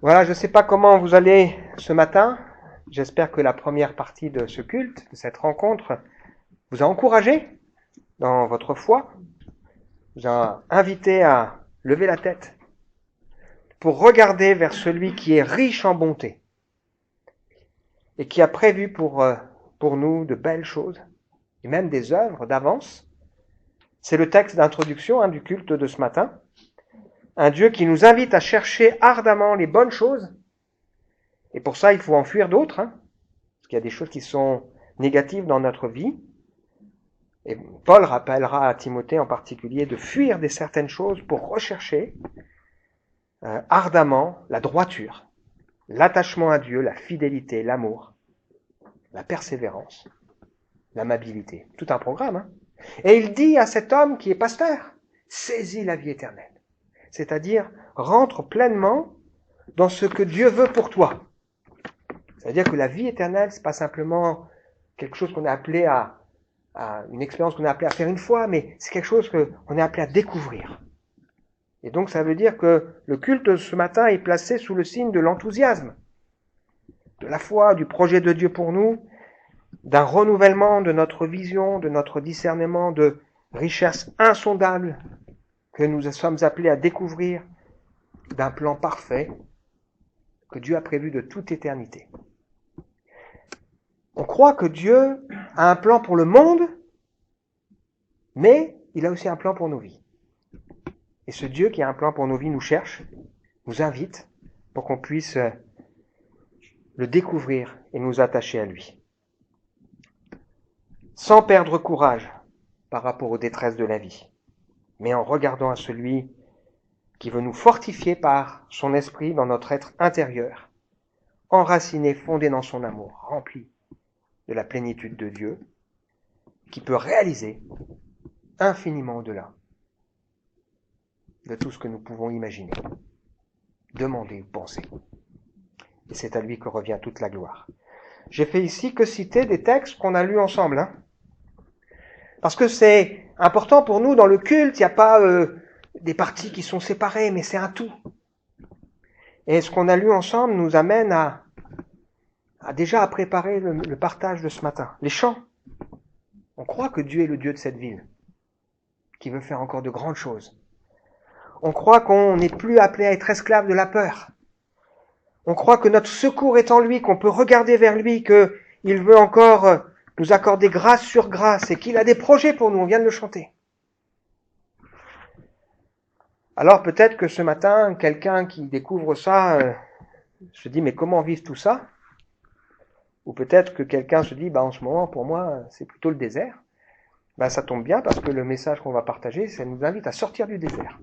Voilà, je ne sais pas comment vous allez ce matin. J'espère que la première partie de ce culte, de cette rencontre, vous a encouragé dans votre foi, vous a invité à lever la tête pour regarder vers celui qui est riche en bonté et qui a prévu pour nous de belles choses et même des œuvres d'avance. C'est le texte d'introduction du culte de ce matin. Un Dieu qui nous invite à chercher ardemment les bonnes choses. Et pour ça, il faut en fuir d'autres, parce qu'il y a des choses qui sont négatives dans notre vie. Et Paul rappellera à Timothée en particulier de fuir des certaines choses pour rechercher ardemment la droiture, l'attachement à Dieu, la fidélité, l'amour, la persévérance, l'amabilité. Tout un programme. Et il dit à cet homme qui est pasteur, saisis la vie éternelle. C'est-à-dire, rentre pleinement dans ce que Dieu veut pour toi. C'est-à-dire que la vie éternelle, c'est pas simplement quelque chose qu'on est appelé à une expérience qu'on est appelé à faire une fois, mais c'est quelque chose qu'on est appelé à découvrir. Et donc ça veut dire que le culte de ce matin est placé sous le signe de l'enthousiasme, de la foi, du projet de Dieu pour nous, d'un renouvellement de notre vision, de notre discernement, de richesses insondables que nous sommes appelés à découvrir, d'un plan parfait que Dieu a prévu de toute éternité. On croit que Dieu a un plan pour le monde, mais il a aussi un plan pour nos vies. Et ce Dieu qui a un plan pour nos vies nous cherche, nous invite pour qu'on puisse le découvrir et nous attacher à lui. Sans perdre courage par rapport aux détresses de la vie, mais en regardant à celui qui veut nous fortifier par son esprit dans notre être intérieur, enraciné, fondé dans son amour, rempli de la plénitude de Dieu, qui peut réaliser infiniment au-delà de tout ce que nous pouvons imaginer, demander ou penser. Et c'est à lui que revient toute la gloire. J'ai fait ici que citer des textes qu'on a lus ensemble, parce que c'est important pour nous dans le culte. Il n'y a pas des parties qui sont séparées, mais c'est un tout. Et ce qu'on a lu ensemble nous amène à déjà préparer le partage de ce matin. Les chants. On croit que Dieu est le Dieu de cette ville, qui veut faire encore de grandes choses. On croit qu'on n'est plus appelé à être esclave de la peur. On croit que notre secours est en lui, qu'on peut regarder vers lui, qu'il veut encore nous accorder grâce sur grâce et qu'il a des projets pour nous. On vient de le chanter. Alors peut-être que ce matin, quelqu'un qui découvre ça se dit, mais comment vivre tout ça? Ou peut-être que quelqu'un se dit, en ce moment, pour moi, c'est plutôt le désert. Ça tombe bien parce que le message qu'on va partager, ça nous invite à sortir du désert.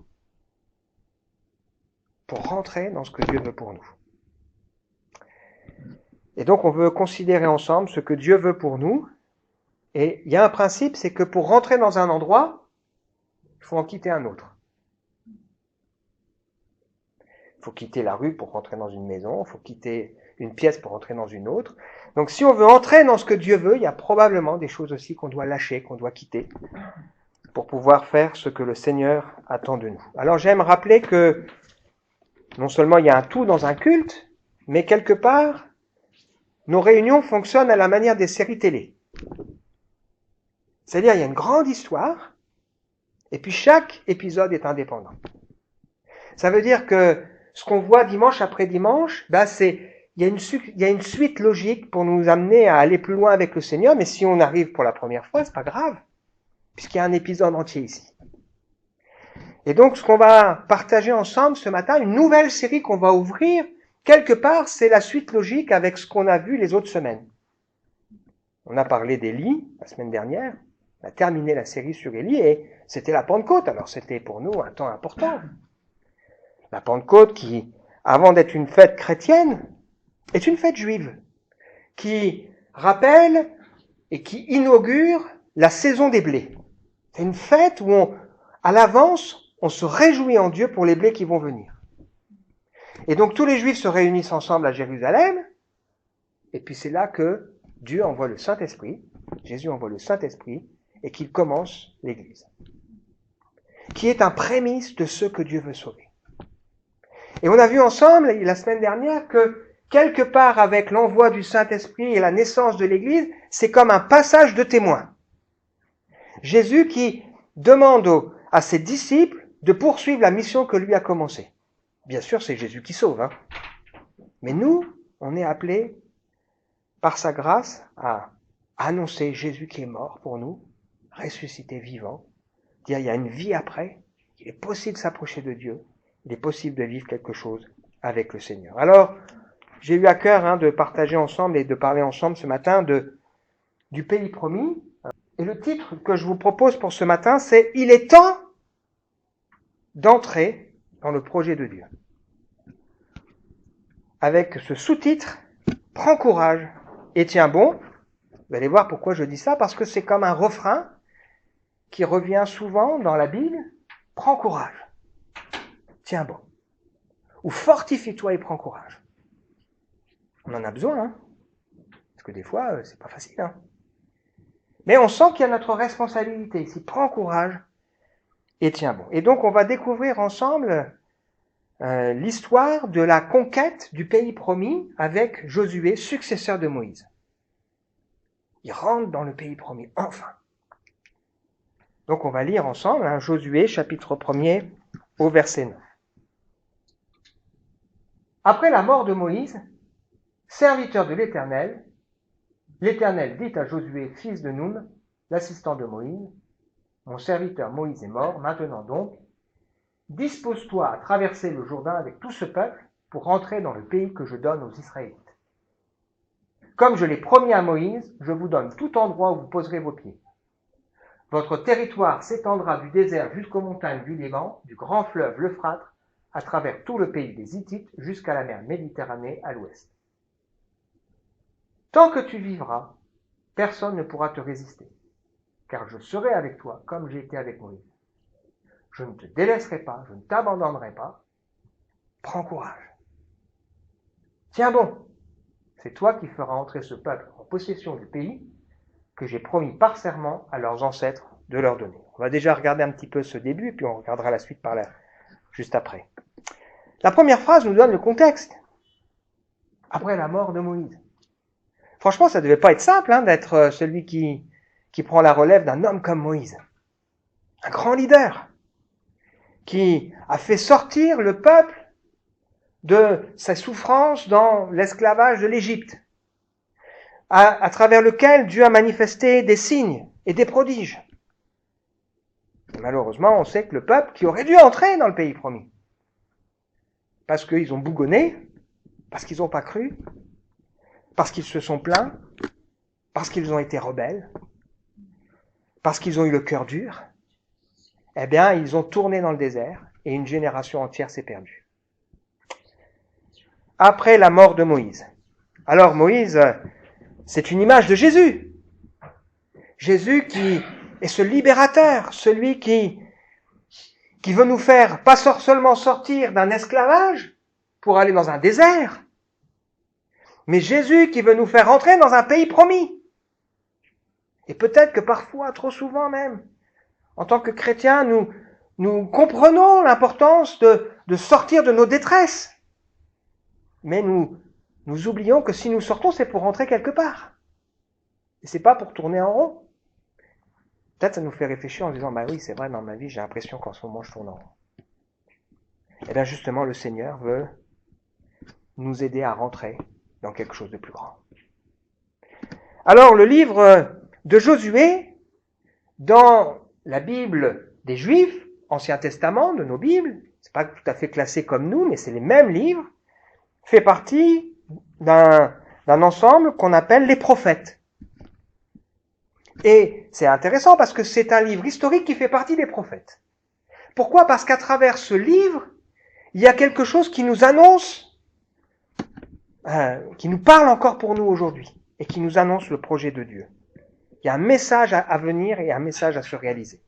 Pour rentrer dans ce que Dieu veut pour nous. Et donc on veut considérer ensemble ce que Dieu veut pour nous. Et il y a un principe, c'est que pour rentrer dans un endroit, il faut en quitter un autre. Il faut quitter la rue pour rentrer dans une maison, il faut quitter une pièce pour rentrer dans une autre. Donc si on veut entrer dans ce que Dieu veut, il y a probablement des choses aussi qu'on doit lâcher, qu'on doit quitter, pour pouvoir faire ce que le Seigneur attend de nous. Alors j'aime rappeler que non seulement il y a un tout dans un culte, mais quelque part, nos réunions fonctionnent à la manière des séries télé. C'est-à-dire, il y a une grande histoire, et puis chaque épisode est indépendant. Ça veut dire que ce qu'on voit dimanche après dimanche, il y a une suite logique pour nous amener à aller plus loin avec le Seigneur, mais si on arrive pour la première fois, c'est pas grave, puisqu'il y a un épisode entier ici. Et donc, ce qu'on va partager ensemble ce matin, une nouvelle série qu'on va ouvrir, quelque part, c'est la suite logique avec ce qu'on a vu les autres semaines. On a parlé d'Élie la semaine dernière, on a terminé la série sur Élie et c'était la Pentecôte, alors c'était pour nous un temps important. La Pentecôte qui, avant d'être une fête chrétienne, est une fête juive, qui rappelle et qui inaugure la saison des blés. C'est une fête où à l'avance, on se réjouit en Dieu pour les blés qui vont venir. Et donc tous les Juifs se réunissent ensemble à Jérusalem, et puis c'est là que Dieu envoie le Saint-Esprit, Jésus envoie le Saint-Esprit, et qu'il commence l'Église, qui est un prémisse de ce que Dieu veut sauver. Et on a vu ensemble, la semaine dernière, que quelque part avec l'envoi du Saint-Esprit et la naissance de l'Église, c'est comme un passage de témoin. Jésus qui demande à ses disciples de poursuivre la mission que lui a commencée. Bien sûr, c'est Jésus qui sauve, hein. Mais nous, on est appelés par sa grâce à annoncer Jésus qui est mort pour nous, ressuscité vivant, dire il y a une vie après, il est possible de s'approcher de Dieu, il est possible de vivre quelque chose avec le Seigneur. Alors, j'ai eu à cœur de partager ensemble et de parler ensemble ce matin du pays promis. Et le titre que je vous propose pour ce matin, c'est « Il est temps d'entrer dans le projet de Dieu ». Avec ce sous-titre « Prends courage et tiens bon ». Vous allez voir pourquoi je dis ça, parce que c'est comme un refrain qui revient souvent dans la Bible. « Prends courage, tiens bon ». Ou « Fortifie-toi et prends courage ». On en a besoin, hein, parce que des fois, c'est pas facile, hein. Mais on sent qu'il y a notre responsabilité ici. Prends courage et tiens bon. Et donc, on va découvrir ensemble l'histoire de la conquête du pays promis avec Josué, successeur de Moïse. Il rentre dans le pays promis, enfin. Donc, on va lire ensemble Josué, chapitre 1er, au verset 9. Après la mort de Moïse, serviteur de l'Éternel, l'Éternel dit à Josué, fils de Nun, l'assistant de Moïse, mon serviteur Moïse est mort, maintenant donc, dispose-toi à traverser le Jourdain avec tout ce peuple pour rentrer dans le pays que je donne aux Israélites. Comme je l'ai promis à Moïse, je vous donne tout endroit où vous poserez vos pieds. Votre territoire s'étendra du désert jusqu'aux montagnes du Liban, du grand fleuve l'Euphrate, à travers tout le pays des Hittites jusqu'à la mer Méditerranée à l'ouest. Tant que tu vivras, personne ne pourra te résister, car je serai avec toi comme j'ai été avec Moïse. Je ne te délaisserai pas, je ne t'abandonnerai pas. Prends courage. Tiens bon, c'est toi qui feras entrer ce peuple en possession du pays que j'ai promis par serment à leurs ancêtres de leur donner. On va déjà regarder un petit peu ce début, puis on regardera la suite par là, juste après. La première phrase nous donne le contexte. Après la mort de Moïse. Franchement, ça ne devait pas être simple d'être celui qui prend la relève d'un homme comme Moïse. Un grand leader qui a fait sortir le peuple de sa souffrance dans l'esclavage de l'Égypte, à travers lequel Dieu a manifesté des signes et des prodiges. Et malheureusement, on sait que le peuple qui aurait dû entrer dans le pays promis, parce qu'ils ont bougonné, parce qu'ils n'ont pas cru, parce qu'ils se sont plaints, parce qu'ils ont été rebelles, parce qu'ils ont eu le cœur dur, eh bien, ils ont tourné dans le désert et une génération entière s'est perdue. Après la mort de Moïse. Alors Moïse, c'est une image de Jésus. Jésus qui est ce libérateur, celui qui veut nous faire pas seulement sortir d'un esclavage pour aller dans un désert, mais Jésus qui veut nous faire entrer dans un pays promis. Et peut-être que parfois, trop souvent même, en tant que chrétiens, nous comprenons l'importance de sortir de nos détresses. Mais nous oublions que si nous sortons, c'est pour rentrer quelque part. Et c'est pas pour tourner en rond. Peut-être ça nous fait réfléchir en disant, bah oui, c'est vrai, dans ma vie, j'ai l'impression qu'en ce moment, je tourne en rond. Et bien justement, le Seigneur veut nous aider à rentrer dans quelque chose de plus grand. Alors, le livre de Josué, dans la Bible des Juifs, Ancien Testament, de nos Bibles, c'est pas tout à fait classé comme nous, mais c'est les mêmes livres, fait partie d'un ensemble qu'on appelle les prophètes. Et c'est intéressant parce que c'est un livre historique qui fait partie des prophètes. Pourquoi ? Parce qu'à travers ce livre, il y a quelque chose qui nous annonce, qui nous parle encore pour nous aujourd'hui, et qui nous annonce le projet de Dieu. Il y a un message à venir et un message à se réaliser.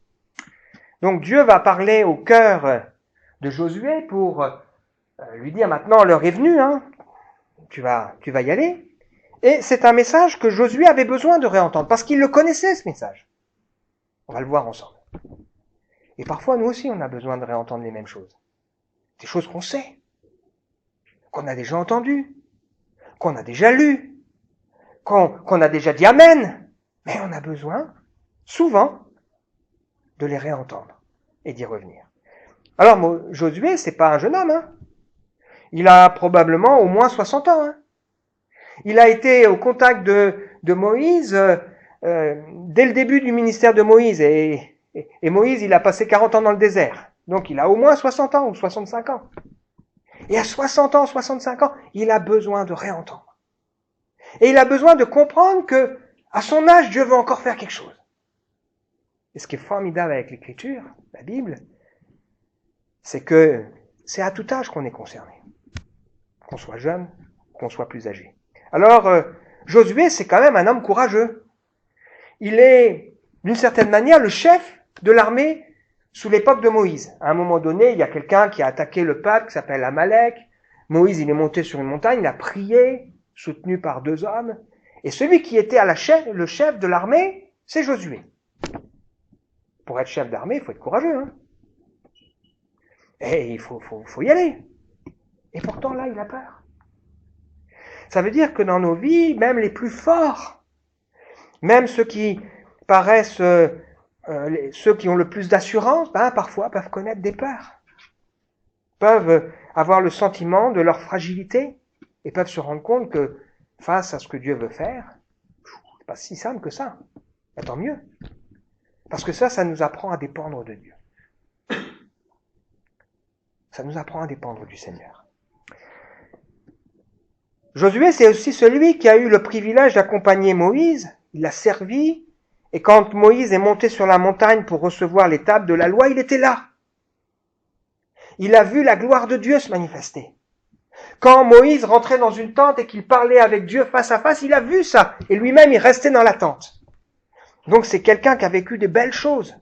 Donc Dieu va parler au cœur de Josué pour lui dire maintenant l'heure est venue, tu vas y aller. Et c'est un message que Josué avait besoin de réentendre, parce qu'il le connaissait ce message. On va le voir ensemble. Et parfois nous aussi on a besoin de réentendre les mêmes choses. Des choses qu'on sait, qu'on a déjà entendues, qu'on a déjà lues, qu'on a déjà dit Amen. Mais on a besoin, souvent, de les réentendre et d'y revenir. Alors, Josué, c'est pas un jeune homme, hein. Il a probablement au moins 60 ans, hein. Il a été au contact de Moïse dès le début du ministère de Moïse. Et Moïse, il a passé 40 ans dans le désert. Donc, il a au moins 60 ans ou 65 ans. Et à 60 ans, 65 ans, il a besoin de réentendre. Et il a besoin de comprendre que, à son âge, Dieu veut encore faire quelque chose. Et ce qui est formidable avec l'Écriture, la Bible, c'est que c'est à tout âge qu'on est concerné. Qu'on soit jeune, qu'on soit plus âgé. Alors, Josué, c'est quand même un homme courageux. Il est, d'une certaine manière, le chef de l'armée sous l'époque de Moïse. À un moment donné, il y a quelqu'un qui a attaqué le peuple, qui s'appelle Amalek. Moïse, il est monté sur une montagne, il a prié, soutenu par 2 hommes. Et celui qui était le chef de l'armée, c'est Josué. Pour être chef d'armée, il faut être courageux, hein. Et il faut y aller. Et pourtant, là, il a peur. Ça veut dire que dans nos vies, même les plus forts, même ceux qui paraissent, ceux qui ont le plus d'assurance, parfois peuvent connaître des peurs. Peuvent avoir le sentiment de leur fragilité et peuvent se rendre compte que face à ce que Dieu veut faire, c'est pas si simple que ça. Mais tant mieux. Parce que ça nous apprend à dépendre de Dieu. Ça nous apprend à dépendre du Seigneur. Josué, c'est aussi celui qui a eu le privilège d'accompagner Moïse. Il l'a servi. Et quand Moïse est monté sur la montagne pour recevoir les tables de la loi, il était là. Il a vu la gloire de Dieu se manifester. Quand Moïse rentrait dans une tente et qu'il parlait avec Dieu face à face, il a vu ça. Et lui-même, il restait dans la tente. Donc c'est quelqu'un qui a vécu des belles choses.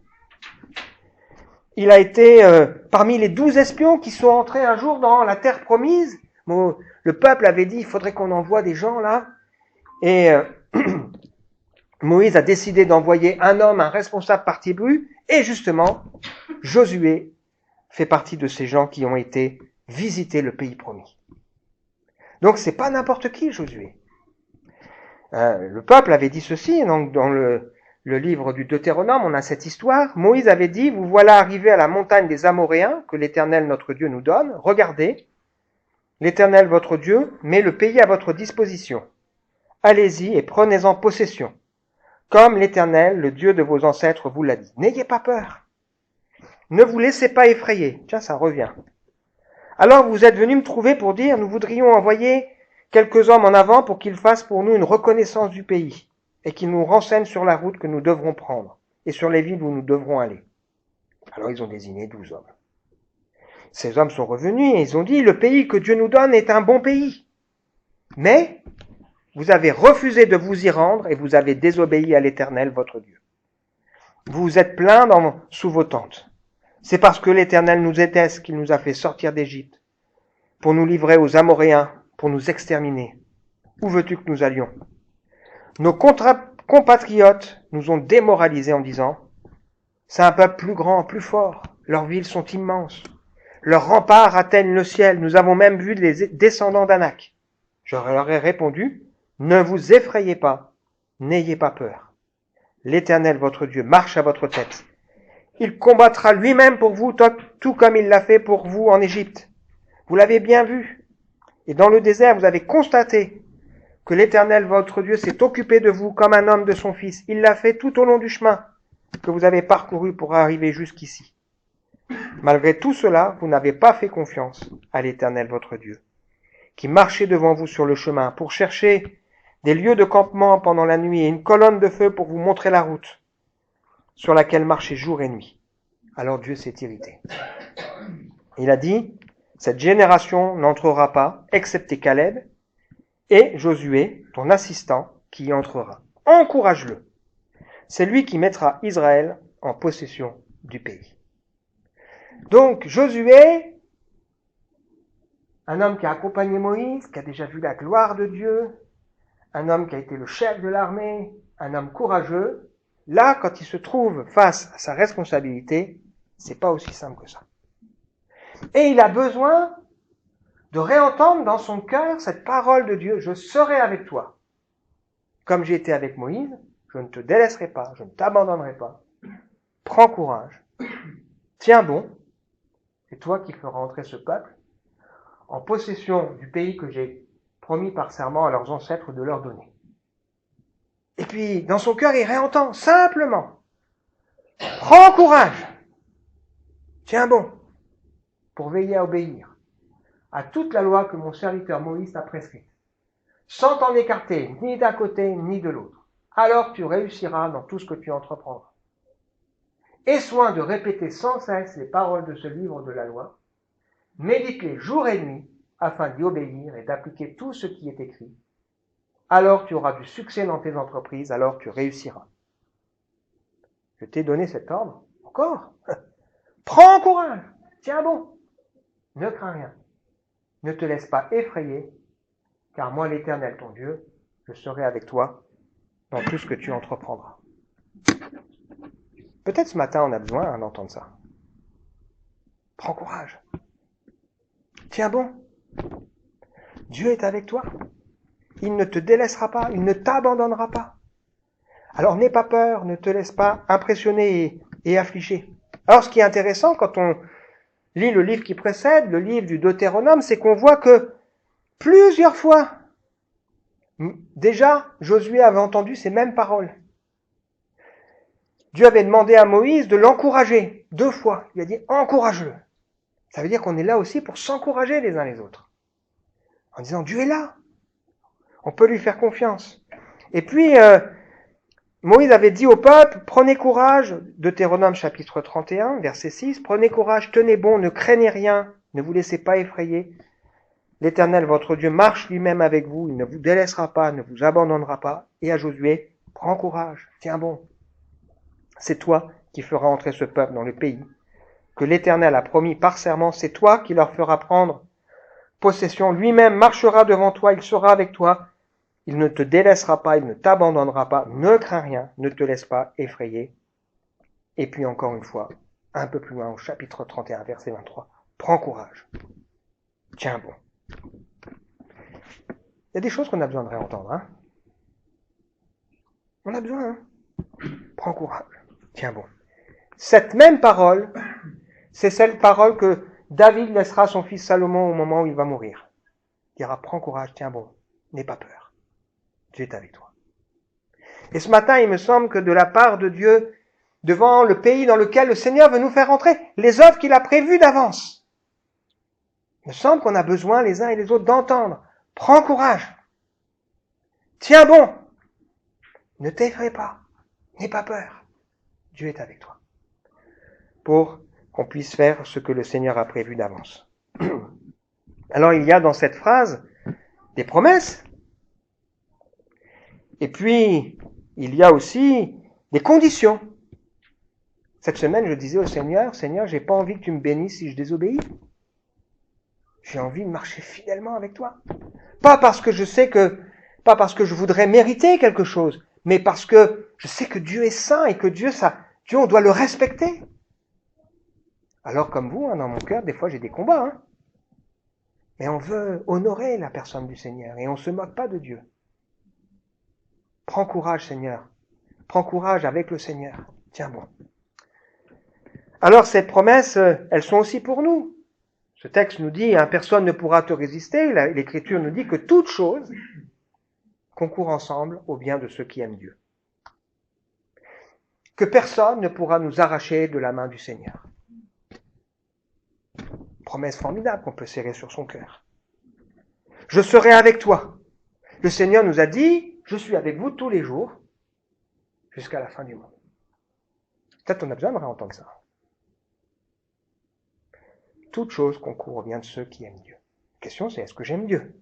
Il a été parmi les 12 espions qui sont entrés un jour dans la terre promise. Le peuple avait dit, il faudrait qu'on envoie des gens là. Et Moïse a décidé d'envoyer un homme, un responsable par tribu. Et justement, Josué fait partie de ces gens qui ont été visiter le pays promis. Donc c'est pas n'importe qui, Josué. Le peuple avait dit ceci, donc dans le livre du Deutéronome, on a cette histoire. Moïse avait dit, vous voilà arrivés à la montagne des Amoréens, que l'Éternel notre Dieu nous donne. Regardez, l'Éternel votre Dieu met le pays à votre disposition. Allez-y et prenez-en possession, comme l'Éternel, le Dieu de vos ancêtres, vous l'a dit. N'ayez pas peur. Ne vous laissez pas effrayer. Tiens, ça revient. Alors vous êtes venus me trouver pour dire, nous voudrions envoyer quelques hommes en avant pour qu'ils fassent pour nous une reconnaissance du pays et qu'ils nous renseignent sur la route que nous devrons prendre et sur les villes où nous devrons aller. Alors ils ont désigné 12 hommes. Ces hommes sont revenus et ils ont dit, le pays que Dieu nous donne est un bon pays. Mais vous avez refusé de vous y rendre et vous avez désobéi à l'Éternel, votre Dieu. Vous vous êtes plaints sous vos tentes. C'est parce que l'Éternel nous déteste qu'il nous a fait sortir d'Égypte pour nous livrer aux Amoréens, pour nous exterminer. Où veux-tu que nous allions? Nos compatriotes nous ont démoralisés en disant, c'est un peuple plus grand, plus fort, leurs villes sont immenses, leurs remparts atteignent le ciel, nous avons même vu les descendants d'Anak. Je leur ai répondu, ne vous effrayez pas, n'ayez pas peur. L'Éternel, votre Dieu, marche à votre tête. Il combattra lui-même pour vous, tout comme il l'a fait pour vous en Égypte. Vous l'avez bien vu. Et dans le désert, vous avez constaté que l'Éternel, votre Dieu, s'est occupé de vous comme un homme de son fils. Il l'a fait tout au long du chemin que vous avez parcouru pour arriver jusqu'ici. Malgré tout cela, vous n'avez pas fait confiance à l'Éternel, votre Dieu, qui marchait devant vous sur le chemin pour chercher des lieux de campement pendant la nuit et une colonne de feu pour vous montrer la route sur laquelle marcher jour et nuit. Alors Dieu s'est irrité. Il a dit, cette génération n'entrera pas, excepté Caleb et Josué, ton assistant, qui y entrera. Encourage-le. C'est lui qui mettra Israël en possession du pays. Donc Josué, un homme qui a accompagné Moïse, qui a déjà vu la gloire de Dieu, un homme qui a été le chef de l'armée, un homme courageux, là, quand il se trouve face à sa responsabilité, c'est pas aussi simple que ça. Et il a besoin de réentendre dans son cœur cette parole de Dieu, je serai avec toi. Comme j'ai été avec Moïse, je ne te délaisserai pas, je ne t'abandonnerai pas. Prends courage, tiens bon, c'est toi qui feras entrer ce peuple en possession du pays que j'ai promis par serment à leurs ancêtres de leur donner. Et puis, dans son cœur, il réentend simplement, prends courage, tiens bon, pour veiller à obéir à toute la loi que mon serviteur Moïse t'a prescrite, sans t'en écarter ni d'un côté ni de l'autre. Alors tu réussiras dans tout ce que tu entreprendras. Aie soin de répéter sans cesse les paroles de ce livre de la loi, médite-les jour et nuit, afin d'y obéir et d'appliquer tout ce qui est écrit. Alors tu auras du succès dans tes entreprises, alors tu réussiras. Je t'ai donné cet ordre, encore. Prends courage, tiens bon, ne crains rien. Ne te laisse pas effrayer, car moi l'Éternel, ton Dieu, je serai avec toi dans tout ce que tu entreprendras. Peut-être ce matin on a besoin d'entendre ça. Prends courage. Tiens bon. Dieu est avec toi. Il ne te délaissera pas, il ne t'abandonnera pas. Alors n'aie pas peur, ne te laisse pas impressionner et affliger. Alors ce qui est intéressant quand on lit le livre qui précède, le livre du Deutéronome, c'est qu'on voit que plusieurs fois, déjà, Josué avait entendu ces mêmes paroles. Dieu avait demandé à Moïse de l'encourager 2 fois. Il a dit, encourage-le. Ça veut dire qu'on est là aussi pour s'encourager les uns les autres. En disant, Dieu est là. On peut lui faire confiance. Et puis, Moïse avait dit au peuple, prenez courage, Deutéronome chapitre 31, verset 6, prenez courage, tenez bon, ne craignez rien, ne vous laissez pas effrayer. L'Éternel, votre Dieu, marche lui-même avec vous, il ne vous délaissera pas, ne vous abandonnera pas. Et à Josué, prends courage, tiens bon. C'est toi qui feras entrer ce peuple dans le pays que l'Éternel a promis par serment, c'est toi qui leur feras prendre possession. Lui-même marchera devant toi, il sera avec toi. Il ne te délaissera pas, il ne t'abandonnera pas. Ne crains rien, ne te laisse pas effrayer. Et puis encore une fois, un peu plus loin au chapitre 31, verset 23, prends courage. Tiens bon. Il y a des choses qu'on a besoin de réentendre. Hein. On a besoin. Hein. Prends courage. Tiens bon. Cette même parole, c'est cette parole que David laissera à son fils Salomon au moment où il va mourir. Il dira, prends courage, tiens bon, n'aie pas peur. Dieu est avec toi. Et ce matin, il me semble que de la part de Dieu, devant le pays dans lequel le Seigneur veut nous faire entrer, les œuvres qu'il a prévues d'avance, il me semble qu'on a besoin les uns et les autres d'entendre. Prends courage. Tiens bon. Ne t'effraie pas. N'aie pas peur. Dieu est avec toi. Pour qu'on puisse faire ce que le Seigneur a prévu d'avance. Alors il y a dans cette phrase des promesses. Et puis, il y a aussi des conditions. Cette semaine, je disais au Seigneur, Seigneur, j'ai pas envie que tu me bénisses si je désobéis. J'ai envie de marcher fidèlement avec toi. Pas parce que je voudrais mériter quelque chose, mais parce que je sais que Dieu est saint et que Dieu, on doit le respecter. Alors comme vous, dans mon cœur, des fois j'ai des combats. Mais on veut honorer la personne du Seigneur et on ne se moque pas de Dieu. Prends courage, Seigneur. Prends courage avec le Seigneur. Tiens bon. Alors ces promesses, elles sont aussi pour nous. Ce texte nous dit, personne ne pourra te résister. L'Écriture nous dit que toute chose concourt ensemble au bien de ceux qui aiment Dieu. Que personne ne pourra nous arracher de la main du Seigneur. Promesse formidable qu'on peut serrer sur son cœur. Je serai avec toi. Le Seigneur nous a dit, je suis avec vous tous les jours jusqu'à la fin du monde. Peut-être on a besoin de réentendre ça. Toute chose concourt au bien de ceux qui aiment Dieu. La question c'est, est-ce que j'aime Dieu?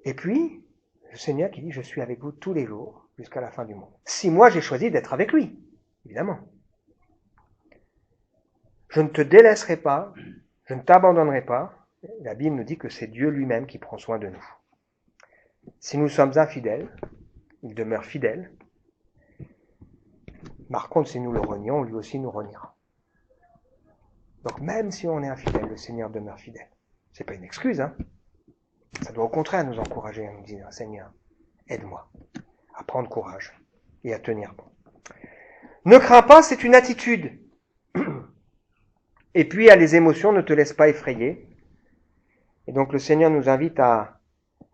Et puis, le Seigneur qui dit, je suis avec vous tous les jours jusqu'à la fin du monde. Si moi j'ai choisi d'être avec lui, évidemment. Je ne te délaisserai pas, je ne t'abandonnerai pas. La Bible nous dit que c'est Dieu lui-même qui prend soin de nous. Si nous sommes infidèles, il demeure fidèle. Par contre, si nous le renions, lui aussi nous reniera. Donc même si on est infidèle, le Seigneur demeure fidèle. C'est pas une excuse, hein. Ça doit au contraire nous encourager à nous dire, Seigneur, aide-moi à prendre courage et à tenir bon. Ne crains pas, c'est une attitude. Et puis, les émotions ne te laissent pas effrayer. Et donc, le Seigneur nous invite à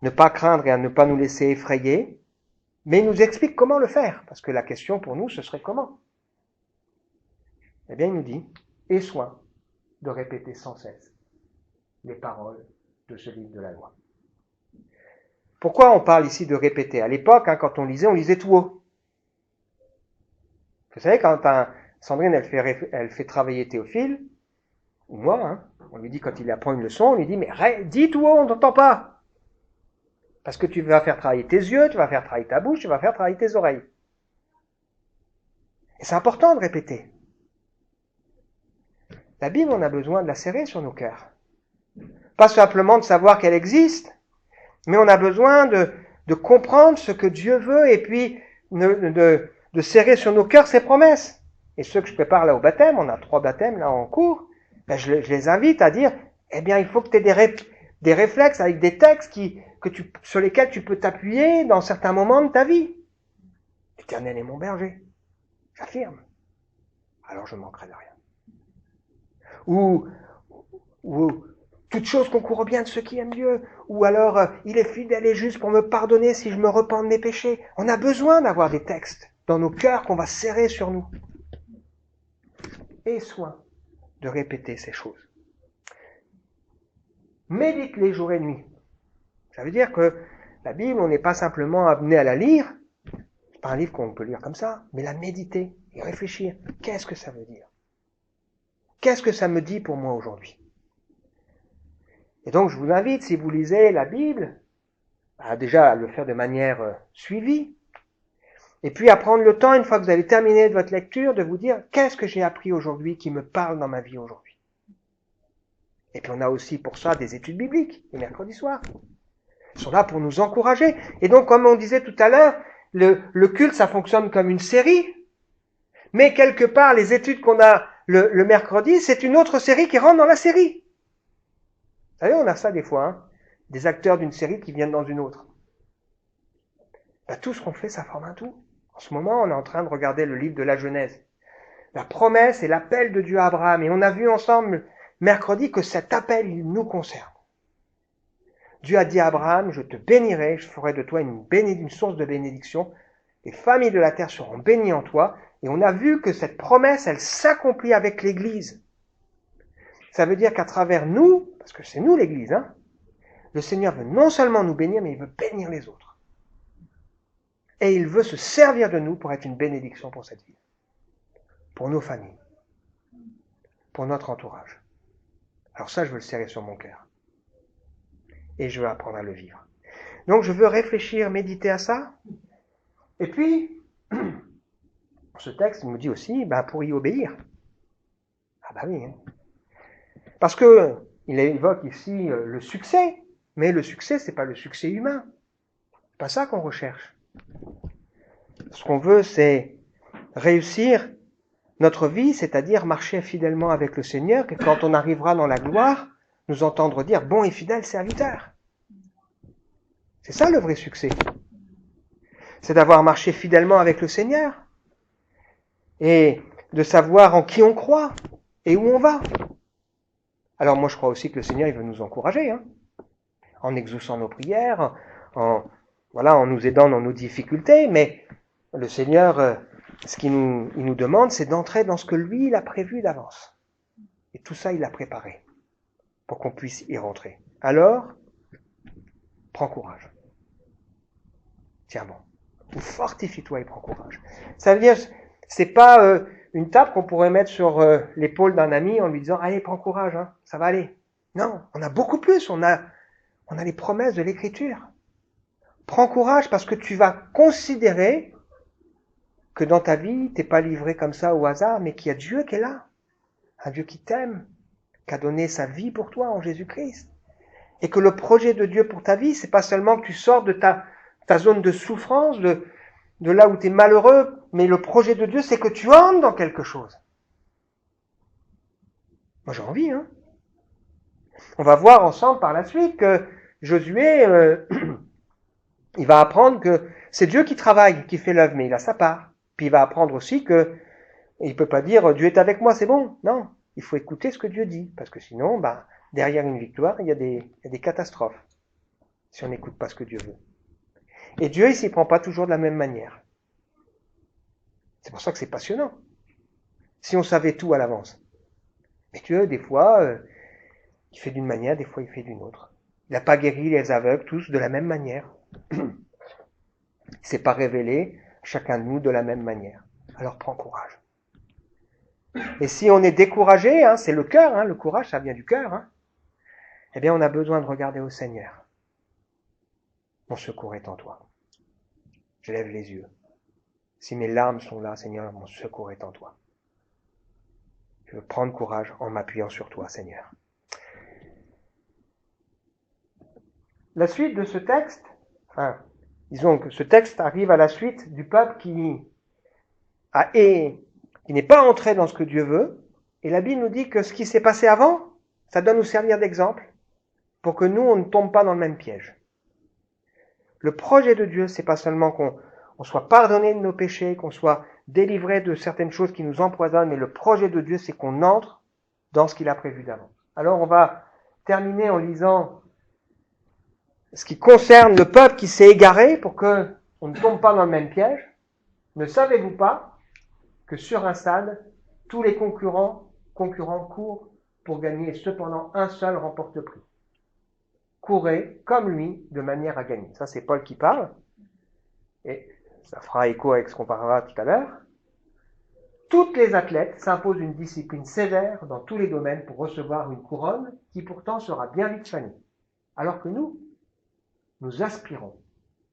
ne pas craindre et à ne pas nous laisser effrayer, mais il nous explique comment le faire. Parce que la question pour nous, ce serait comment? Eh bien, il nous dit, aie soin de répéter sans cesse les paroles de ce livre de la loi. Pourquoi on parle ici de répéter? À l'époque, quand on lisait tout haut. Vous savez, quand Sandrine, elle fait travailler Théophile, ou moi, on lui dit quand il apprend une leçon, on lui dit, mais dis tout haut, on n'entend pas. Parce que tu vas faire travailler tes yeux, tu vas faire travailler ta bouche, tu vas faire travailler tes oreilles. Et c'est important de répéter. La Bible, on a besoin de la serrer sur nos cœurs. Pas simplement de savoir qu'elle existe, mais on a besoin de comprendre ce que Dieu veut et puis de serrer sur nos cœurs ses promesses. Et ceux que je prépare là au baptême, on a 3 baptêmes là en cours, je les invite à dire, eh bien, il faut que tu aies des réflexes avec des textes sur lesquels tu peux t'appuyer dans certains moments de ta vie. L'Éternel est mon berger. J'affirme. Alors je manquerai de rien. Ou toute chose concourt au bien de ceux qui aiment Dieu. Ou alors, il est fidèle et juste pour me pardonner si je me repens de mes péchés. On a besoin d'avoir des textes dans nos cœurs qu'on va serrer sur nous. Aie soin de répéter ces choses. Médite-les jour et nuit. Ça veut dire que la Bible, on n'est pas simplement amené à la lire. C'est pas un livre qu'on peut lire comme ça, mais la méditer et réfléchir. Qu'est-ce que ça veut dire? Qu'est-ce que ça me dit pour moi aujourd'hui? Et donc, je vous invite, si vous lisez la Bible, déjà à le faire de manière suivie, et puis à prendre le temps, une fois que vous avez terminé votre lecture, de vous dire, qu'est-ce que j'ai appris aujourd'hui qui me parle dans ma vie aujourd'hui? Et puis on a aussi pour ça des études bibliques, le mercredi soir. Ils sont là pour nous encourager. Et donc, comme on disait tout à l'heure, le culte, ça fonctionne comme une série, mais quelque part, les études qu'on a le mercredi, c'est une autre série qui rentre dans la série. Vous savez, on a ça des fois, des acteurs d'une série qui viennent dans une autre. Tout ce qu'on fait, ça forme un tout. En ce moment, on est en train de regarder le livre de la Genèse. La promesse et l'appel de Dieu à Abraham. Et on a vu ensemble mercredi que cet appel, il nous concerne. Dieu a dit à Abraham, je te bénirai, je ferai de toi une source de bénédiction. Les familles de la terre seront bénies en toi. Et on a vu que cette promesse, elle s'accomplit avec l'Église. Ça veut dire qu'à travers nous, parce que c'est nous l'Église, le Seigneur veut non seulement nous bénir, mais il veut bénir les autres. Et il veut se servir de nous pour être une bénédiction pour cette ville, pour nos familles, pour notre entourage. Alors ça, je veux le serrer sur mon cœur. Et je veux apprendre à le vivre. Donc je veux réfléchir, méditer à ça. Et puis, ce texte me dit aussi, pour y obéir. Ah oui. Parce que il évoque ici le succès, mais le succès, c'est pas le succès humain. C'est pas ça qu'on recherche. Ce qu'on veut, c'est réussir notre vie, c'est-à-dire marcher fidèlement avec le Seigneur, et quand on arrivera dans la gloire, nous entendre dire « bon et fidèle serviteur ». C'est ça le vrai succès. C'est d'avoir marché fidèlement avec le Seigneur et de savoir en qui on croit et où on va. Alors moi, je crois aussi que le Seigneur, il veut nous encourager, en exaucant nos prières, en nous aidant dans nos difficultés, mais le Seigneur, ce qu'il nous demande, c'est d'entrer dans ce que lui, il a prévu d'avance. Et tout ça, il l'a préparé pour qu'on puisse y rentrer. Alors, prends courage. Tiens bon. Ou fortifie-toi et prends courage. Ça veut dire, c'est pas une tape qu'on pourrait mettre sur l'épaule d'un ami en lui disant « Allez, prends courage, ça va aller ». Non, on a beaucoup plus. On a les promesses de l'Écriture. Prends courage parce que tu vas considérer que dans ta vie, t'es pas livré comme ça au hasard, mais qu'il y a Dieu qui est là. Un Dieu qui t'aime, qui a donné sa vie pour toi en Jésus-Christ. Et que le projet de Dieu pour ta vie, c'est pas seulement que tu sors de ta zone de souffrance, de là où tu es malheureux, mais le projet de Dieu, c'est que tu entres dans quelque chose. Moi j'ai envie, hein. On va voir ensemble par la suite que Josué, il va apprendre que c'est Dieu qui travaille, qui fait l'œuvre, mais il a sa part. Puis il va apprendre aussi que il peut pas dire Dieu est avec moi, c'est bon. Non, il faut écouter ce que Dieu dit, parce que sinon, derrière une victoire, il y a des catastrophes si on n'écoute pas ce que Dieu veut. Et Dieu, il s'y prend pas toujours de la même manière. C'est pour ça que c'est passionnant. Si on savait tout à l'avance. Mais Dieu, des fois, il fait d'une manière, des fois il fait d'une autre. Il n'a pas guéri les aveugles tous de la même manière. Il s'est pas révélé chacun de nous de la même manière. Alors prends courage. Et si on est découragé, hein, c'est le cœur, hein, le courage, ça vient du cœur, hein, eh bien on a besoin de regarder au Seigneur. Mon secours est en toi. Je lève les yeux. Si mes larmes sont là, Seigneur, mon secours est en toi. Je veux prendre courage en m'appuyant sur toi, Seigneur. La suite de ce texte, disons que ce texte arrive à la suite du peuple qui n'est pas entré dans ce que Dieu veut, et la Bible nous dit que ce qui s'est passé avant, ça doit nous servir d'exemple pour que nous, on ne tombe pas dans le même piège. Le projet de Dieu, c'est pas seulement qu'on soit pardonné de nos péchés, qu'on soit délivré de certaines choses qui nous empoisonnent, mais le projet de Dieu, c'est qu'on entre dans ce qu'il a prévu d'avance. Alors, on va terminer en lisant ce qui concerne le peuple qui s'est égaré pour que on ne tombe pas dans le même piège. Ne savez-vous pas que sur un stade, tous les concurrents courent pour gagner et cependant un seul remporte le prix. Courez comme lui de manière à gagner. Ça, c'est Paul qui parle. Et ça fera écho avec ce qu'on parlera tout à l'heure. Toutes les athlètes s'imposent une discipline sévère dans tous les domaines pour recevoir une couronne qui pourtant sera bien vite fanée. Alors que nous aspirons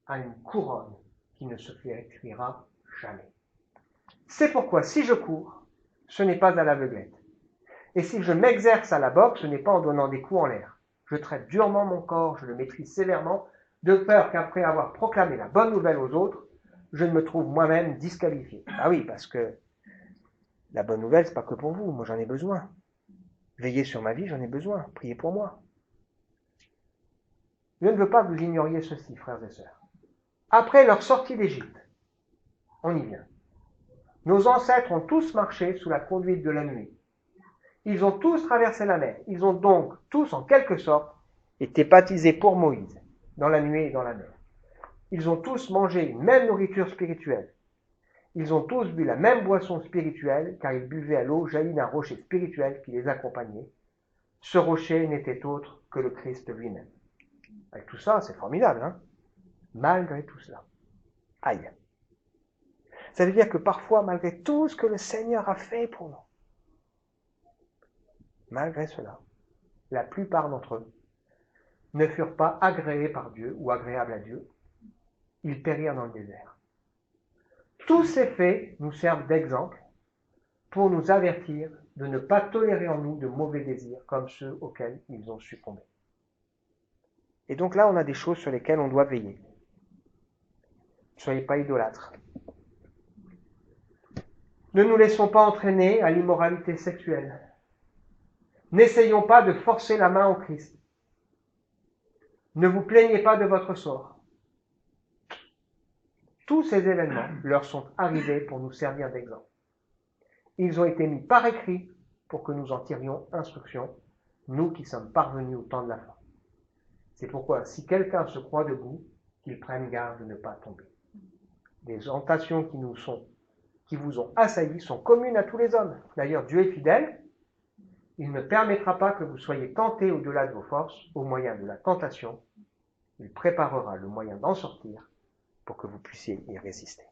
à une couronne qui ne se flétrira jamais. C'est pourquoi si je cours, ce n'est pas à l'aveuglette. Et si je m'exerce à la boxe, ce n'est pas en donnant des coups en l'air. Je traite durement mon corps, je le maîtrise sévèrement, de peur qu'après avoir proclamé la bonne nouvelle aux autres, je ne me trouve moi-même disqualifié. Ah oui, parce que la bonne nouvelle, c'est pas que pour vous, moi j'en ai besoin. Veillez sur ma vie, j'en ai besoin. Priez pour moi. Je ne veux pas que vous ignoriez ceci, frères et sœurs. Après leur sortie d'Égypte, on y vient. Nos ancêtres ont tous marché sous la conduite de la nuée. Ils ont tous traversé la mer. Ils ont donc tous, en quelque sorte, été baptisés pour Moïse, dans la nuée et dans la mer. Ils ont tous mangé une même nourriture spirituelle. Ils ont tous bu la même boisson spirituelle, car ils buvaient à l'eau jaillie d'un rocher spirituel qui les accompagnait. Ce rocher n'était autre que le Christ lui-même. Avec tout ça, c'est formidable, hein? Malgré tout cela. Aïe. Ça veut dire que parfois, malgré tout ce que le Seigneur a fait pour nous, malgré cela, la plupart d'entre eux ne furent pas agréés par Dieu ou agréables à Dieu. Ils périrent dans le désert. Tous ces faits nous servent d'exemple pour nous avertir de ne pas tolérer en nous de mauvais désirs comme ceux auxquels ils ont succombé. Et donc là, on a des choses sur lesquelles on doit veiller. Ne soyez pas idolâtres. Ne nous laissons pas entraîner à l'immoralité sexuelle. N'essayons pas de forcer la main au Christ. Ne vous plaignez pas de votre sort. Tous ces événements leur sont arrivés pour nous servir d'exemple. Ils ont été mis par écrit pour que nous en tirions instruction, nous qui sommes parvenus au temps de la fin. C'est pourquoi, si quelqu'un se croit debout, qu'il prenne garde de ne pas tomber. Les tentations qui vous ont assaillis sont communes à tous les hommes. D'ailleurs, Dieu est fidèle. Il ne permettra pas que vous soyez tentés au-delà de vos forces au moyen de la tentation. Il préparera le moyen d'en sortir pour que vous puissiez y résister.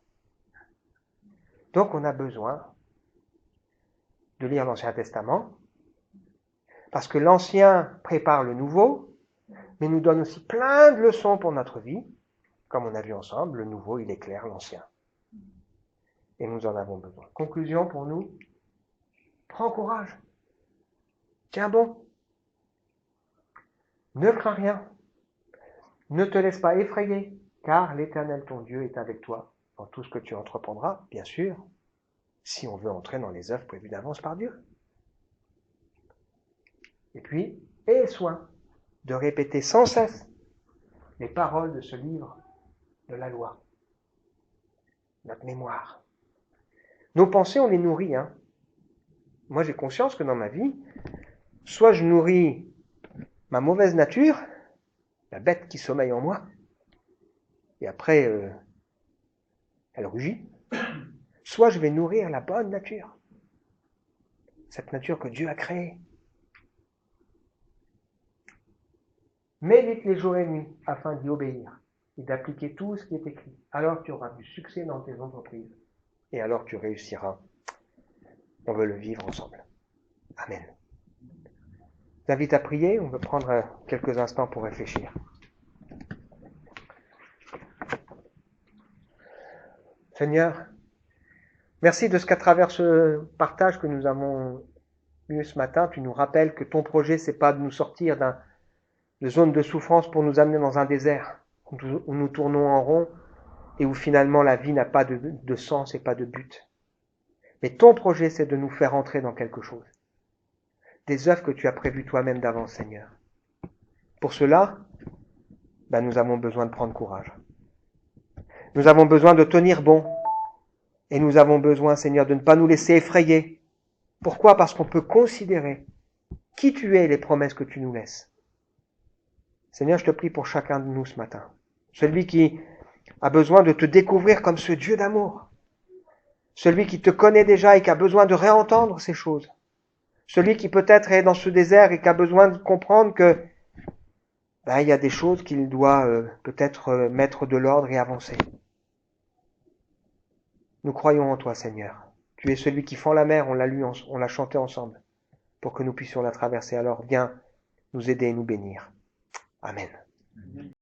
Donc, on a besoin de lire l'Ancien Testament parce que l'Ancien prépare le Nouveau, mais nous donne aussi plein de leçons pour notre vie. Comme on a vu ensemble, le Nouveau, il éclaire l'Ancien. Et nous en avons besoin. Conclusion pour nous, prends courage. Tiens bon. Ne crains rien. Ne te laisse pas effrayer, car l'Éternel ton Dieu est avec toi dans tout ce que tu entreprendras, bien sûr, si on veut entrer dans les œuvres prévues d'avance par Dieu. Et puis, aie soin de répéter sans cesse les paroles de ce livre de la loi. Notre mémoire. Nos pensées, on les nourrit. Moi, j'ai conscience que dans ma vie, soit je nourris ma mauvaise nature, la bête qui sommeille en moi, et après, elle rugit, soit je vais nourrir la bonne nature, cette nature que Dieu a créée. Médite les jours et nuits afin d'y obéir et d'appliquer tout ce qui est écrit. Alors tu auras du succès dans tes entreprises et alors tu réussiras. On veut le vivre ensemble. Amen. Je t'invite à prier, on veut prendre quelques instants pour réfléchir. Seigneur, merci de ce qu'à travers ce partage que nous avons eu ce matin, tu nous rappelles que ton projet, c'est pas de nous sortir de zone de souffrance pour nous amener dans un désert où nous tournons en rond et où finalement la vie n'a pas de sens et pas de but. Mais ton projet, c'est de nous faire entrer dans quelque chose. Des œuvres que tu as prévues toi-même d'avance, Seigneur. Pour cela, nous avons besoin de prendre courage. Nous avons besoin de tenir bon. Et nous avons besoin, Seigneur, de ne pas nous laisser effrayer. Pourquoi ? Parce qu'on peut considérer qui tu es et les promesses que tu nous laisses. Seigneur, je te prie pour chacun de nous ce matin. Celui qui a besoin de te découvrir comme ce Dieu d'amour. Celui qui te connaît déjà et qui a besoin de réentendre ces choses. Celui qui peut-être est dans ce désert et qui a besoin de comprendre que il y a des choses qu'il doit peut-être mettre de l'ordre et avancer. Nous croyons en toi, Seigneur. Tu es celui qui fend la mer, on l'a lu, on l'a chanté ensemble, pour que nous puissions la traverser. Alors viens nous aider et nous bénir. Amen.